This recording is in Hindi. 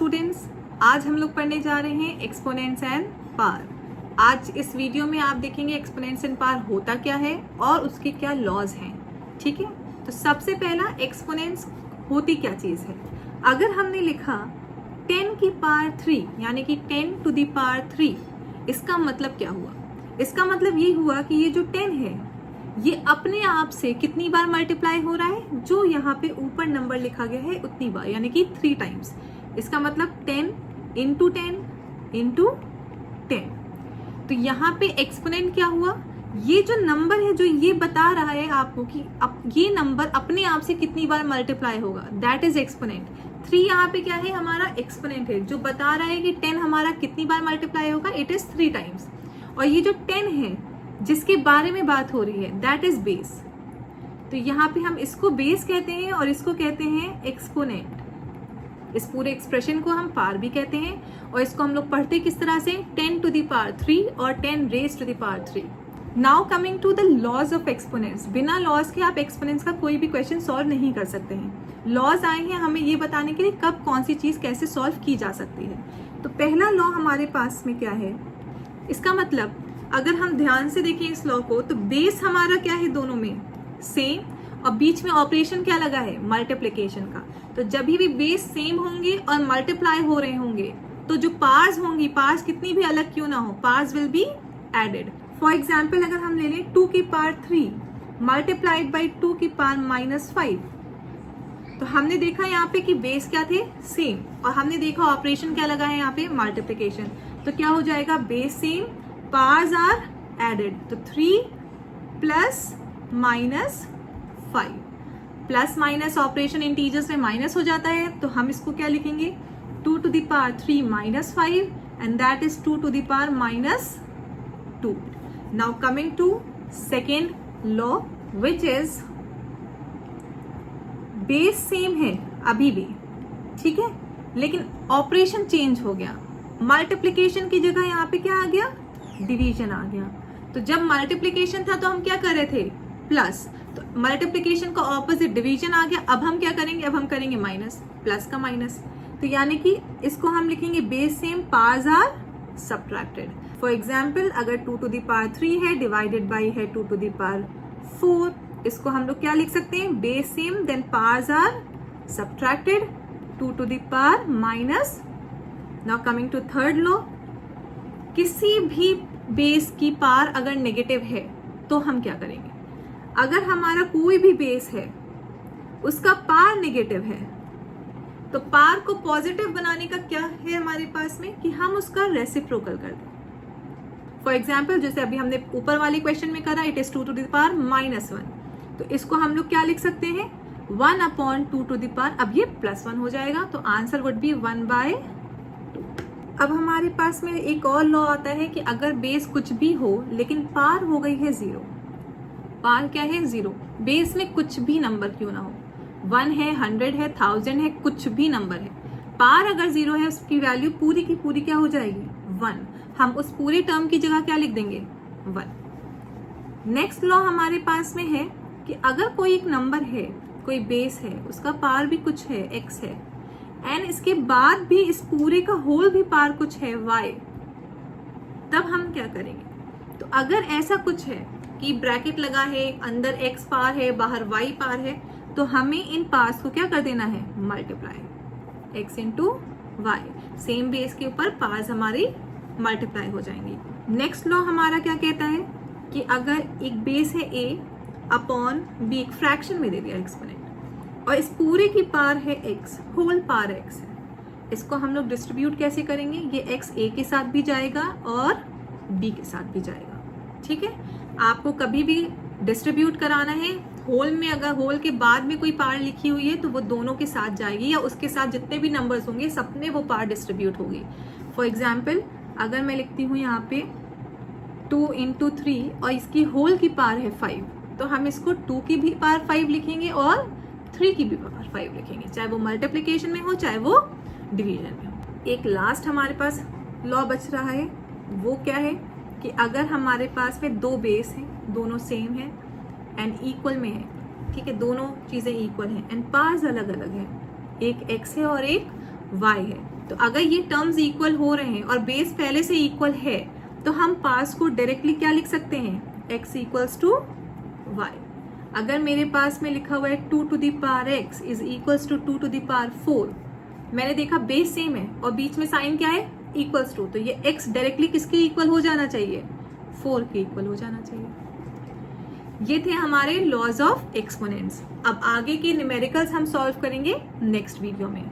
स्टूडेंट्स, आज हम लोग पढ़ने जा रहे हैं एक्सपोनेंट्स एंड पावर। आज इस वीडियो में आप देखेंगे एक्सपोनेंट्स एंड पावर होता क्या है और उसके क्या लॉज हैं। ठीक है, तो सबसे पहला एक्सपोनेंट्स होती क्या चीज़ है। अगर हमने लिखा 10 की पावर 3 यानी कि 10 टू द पावर 3, इसका मतलब क्या हुआ? इसका मतलब ये हुआ कि ये जो 10 है ये अपने आप से कितनी बार मल्टीप्लाई हो रहा है, जो यहाँ पे ऊपर नंबर लिखा गया है उतनी बार, यानी कि 3 टाइम्स। इसका मतलब 10 इंटू 10 इंटू 10। तो यहाँ पे एक्सपोनेंट क्या हुआ? ये जो नंबर है जो ये बता रहा है आपको कि अब ये नंबर अपने आप से कितनी बार मल्टीप्लाई होगा, दैट इज एक्सपोनेंट। 3 यहाँ पे क्या है? हमारा एक्सपोनेंट है जो बता रहा है कि 10 हमारा कितनी बार मल्टीप्लाई होगा, इट इज 3 टाइम्स। और ये जो 10 है जिसके बारे में बात हो रही है दैट इज बेस। तो यहाँ पे हम इसको बेस कहते हैं और इसको कहते हैं एक्सपोनेंट। इस पूरे एक्सप्रेशन को हम पावर भी कहते हैं और इसको हम लोग पढ़ते किस तरह से? 10 टू द पावर 3 और 10 raise to the power 3। Now coming to the laws of exponents. बिना लॉज के आप एक्सपोनेंट्स का कोई भी क्वेश्चन सॉल्व नहीं कर सकते हैं। लॉज आए हैं हमें ये बताने के लिए कब कौन सी चीज कैसे सॉल्व की जा सकती है। तो पहला लॉ हमारे पास में क्या है? इसका मतलब अगर हम ध्यान से देखें इस लॉ को तो बेस हमारा क्या है? दोनों में सेम, और बीच में ऑपरेशन क्या लगा है? मल्टीप्लिकेशन का। तो जब भी बेस सेम होंगे और मल्टीप्लाई हो रहे होंगे तो जो पार्स होंगी, पार्स कितनी भी अलग क्यों ना हो, powers will be added. For example अगर हम ले लें 2 की पावर 3 मल्टीप्लाइड बाई 2 की पावर -5, तो हमने देखा यहाँ पे कि बेस क्या थे? सेम, और हमने देखा ऑपरेशन क्या लगा है यहाँ पे? मल्टीप्लिकेशन। तो क्या हो जाएगा? Base same, powers are added. तो 3 plus minus 5, plus minus operation integers में माइनस हो जाता है, तो हम इसको क्या लिखेंगे? 2 to the power 3 minus 5 and that is 2 to the power -2। Now coming to second law which is base same है अभी भी, ठीक है, लेकिन ऑपरेशन चेंज हो गया। मल्टीप्लिकेशन की जगह यहाँ पे क्या आ गया? डिवीजन आ गया। तो जब मल्टीप्लिकेशन था तो हम क्या कर रहे थे? प्लस। तो मल्टीप्लिकेशन का ऑपोजिट डिवीजन आ गया। अब हम क्या करेंगे? अब हम करेंगे माइनस, प्लस का माइनस। तो यानी कि इसको हम लिखेंगे base same, powers are subtracted. For example अगर 2 टू द पावर 3 है डिवाइडेड बाई है 2 टू द पावर 4, इसको हम लोग क्या लिख सकते हैं? Base same then powers are subtracted 2 to the power minus. Now coming to third law, किसी भी बेस की पावर अगर नेगेटिव है तो हम क्या करेंगे? अगर हमारा कोई भी बेस है उसका पावर नेगेटिव है तो पावर को पॉजिटिव बनाने का क्या है हमारे पास में कि हम उसका रेसिप्रोकल कर दें। फॉर एग्जाम्पल जैसे अभी हमने ऊपर वाले क्वेश्चन में करा, it is 2 to the power -1, तो इसको हम लोग क्या लिख सकते हैं? 1/2 टू द पावर। अब ये +1 हो जाएगा, तो आंसर वुड बी 1/2। अब हमारे पास में एक और लॉ आता है कि अगर बेस कुछ भी हो लेकिन पावर हो गई है 0। पावर क्या है? 0। बेस में कुछ भी नंबर क्यों ना हो, 1 है, 100 है, 1000 है, कुछ भी नंबर है, पावर अगर 0 है उसकी वैल्यू पूरी की पूरी क्या हो जाएगी? 1। हम उस पूरे टर्म की जगह क्या लिख देंगे? 1। नेक्स्ट लॉ हमारे पास में है कि अगर कोई एक नंबर है, कोई बेस है, उसका पावर भी कुछ है, x है, एंड इसके बाद भी इस पूरे का होल भी पावर कुछ है, y, तब हम क्या करेंगे? तो अगर ऐसा कुछ है कि ब्रैकेट लगा है, अंदर x पावर है, बाहर y पावर है, तो हमें इन पावर्स को क्या कर देना है? Multiply, x into Y. Same base के ऊपर पावर्स हमारी मल्टीप्लाई हो जाएंगी। नेक्स्ट लॉ हमारा क्या कहता है कि अगर एक बेस है a अपॉन b, एक फ्रैक्शन में दे दिया एक्सपोनेंट, और इस पूरे की पावर है x, होल पावर x है, इसको हम लोग डिस्ट्रीब्यूट कैसे करेंगे? ये x a के साथ भी जाएगा और b के साथ भी जाएगा। ठीक है, आपको कभी भी डिस्ट्रीब्यूट कराना है होल में, अगर होल के बाद में कोई पावर लिखी हुई है तो वो दोनों के साथ जाएगी, या उसके साथ जितने भी नंबर्स होंगे सब में वो पावर डिस्ट्रीब्यूट होगी। फॉर एग्जाम्पल अगर मैं लिखती हूँ यहाँ पे 2 इंटू 3 और इसकी होल की पावर है 5, तो हम इसको 2 की भी पावर 5 लिखेंगे और 3 की भी पावर 5 लिखेंगे, चाहे वो मल्टीप्लिकेशन में हो चाहे वो डिवीजन में हो। एक लास्ट हमारे पास लॉ बच रहा है, वो क्या है कि अगर हमारे पास में 2 बेस हैं, दोनों सेम है एंड इक्वल में है, ठीक है, दोनों चीजें इक्वल हैं एंड पावर्स अलग अलग है, एक x है और एक y है, तो अगर ये टर्म्स इक्वल हो रहे हैं और बेस पहले से इक्वल है तो हम पास को डायरेक्टली क्या लिख सकते हैं, x इक्वल्स टू वाई। अगर मेरे पास में लिखा हुआ है 2 to the power x is equals to 2 to the power 4, मैंने देखा बेस सेम है और बीच में साइन क्या है, इक्वल्स टू, तो ये x डायरेक्टली किसके इक्वल हो जाना चाहिए, 4 के इक्वल हो जाना चाहिए। ये थे हमारे लॉज ऑफ एक्सपोनेंट्स। अब आगे के न्यूमेरिकल्स हम सॉल्व करेंगे नेक्स्ट वीडियो में।